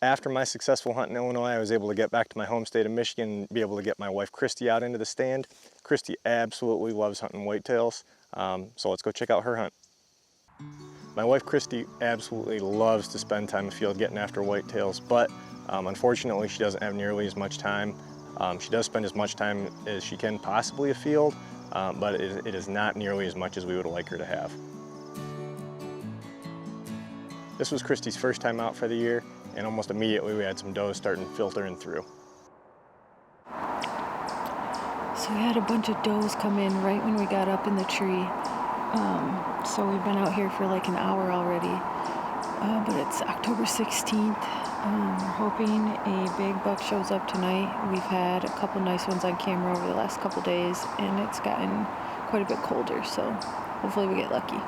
After my successful hunt in Illinois, I was able to get back to my home state of Michigan and be able to get my wife Christy out into the stand. Christy absolutely loves hunting whitetails, so let's go check out her hunt. My wife Christy absolutely loves to spend time in the field getting after whitetails, but unfortunately she doesn't have nearly as much time. She does spend as much time as she can possibly afield, but it is not nearly as much as we would like her to have. This was Christy's first time out for the year, and almost immediately we had some does starting filtering through. So we had a bunch of does come in right when we got up in the tree. So we've been out here for like an hour already, but it's October 16th. We're hoping a big buck shows up tonight. We've had a couple nice ones on camera over the last couple days, and it's gotten quite a bit colder, so hopefully we get lucky.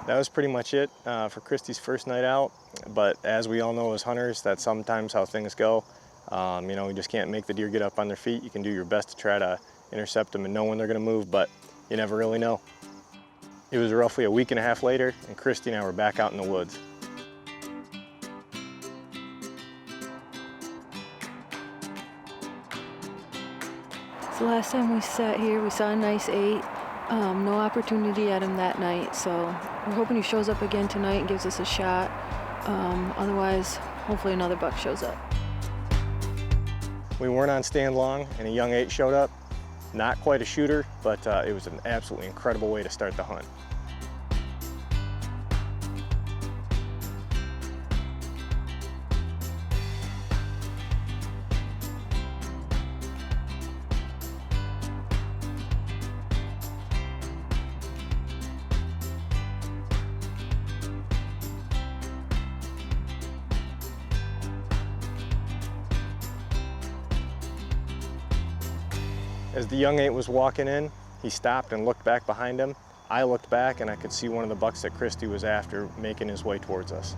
That was pretty much it for Christy's first night out, but as we all know as hunters, that's sometimes how things go. You know, you just can't make the deer get up on their feet. You can do your best to try to intercept them and know when they're gonna move, but you never really know. It was roughly a week and a half later, and Christy and I were back out in the woods. So last time we sat here, we saw a nice 8. No opportunity at him that night, so we're hoping he shows up again tonight and gives us a shot. Otherwise, hopefully another buck shows up. We weren't on stand long, and a young 8 showed up. Not quite a shooter, but it was an absolutely incredible way to start the hunt. As the young 8 was walking in, he stopped and looked back behind him. I looked back and I could see one of the bucks that Christy was after making his way towards us.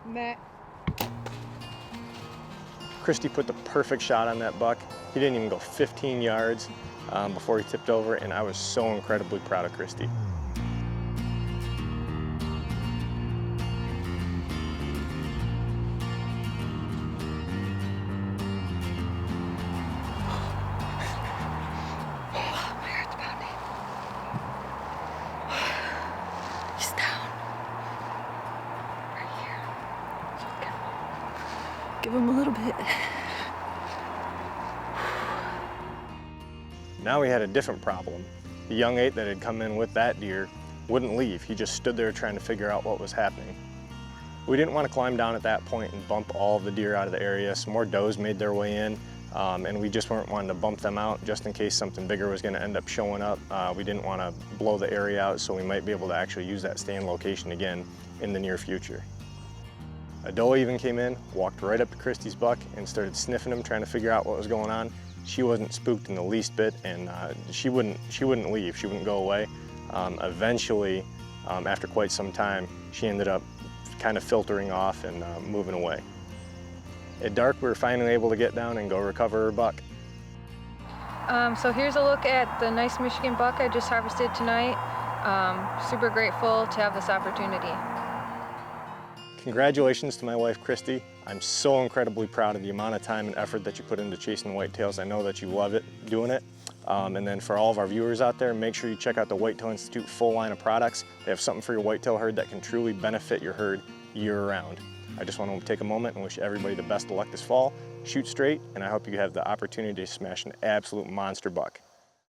Matt. Christy put the perfect shot on that buck. He didn't even go 15 yards before he tipped over, and I was so incredibly proud of Christy. Give him a little bit. Now we had a different problem. The young 8 that had come in with that deer wouldn't leave. He just stood there trying to figure out what was happening. We didn't want to climb down at that point and bump all of the deer out of the area. Some more does made their way in, and we just weren't wanting to bump them out just in case something bigger was going to end up showing up. We didn't want to blow the area out, so we might be able to actually use that stand location again in the near future. A doe even came in, walked right up to Christy's buck and started sniffing him, trying to figure out what was going on. She wasn't spooked in the least bit, and she wouldn't leave. She wouldn't go away. Eventually, after quite some time, she ended up kind of filtering off and moving away. At dark, we were finally able to get down and go recover her buck. So here's a look at the nice Michigan buck I just harvested tonight. Super grateful to have this opportunity. Congratulations to my wife, Christy. I'm so incredibly proud of the amount of time and effort that you put into chasing whitetails. I know that you love it, doing it. And then for all of our viewers out there, make sure you check out the Whitetail Institute full line of products. They have something for your whitetail herd that can truly benefit your herd year-round. I just want to take a moment and wish everybody the best of luck this fall. Shoot straight, and I hope you have the opportunity to smash an absolute monster buck.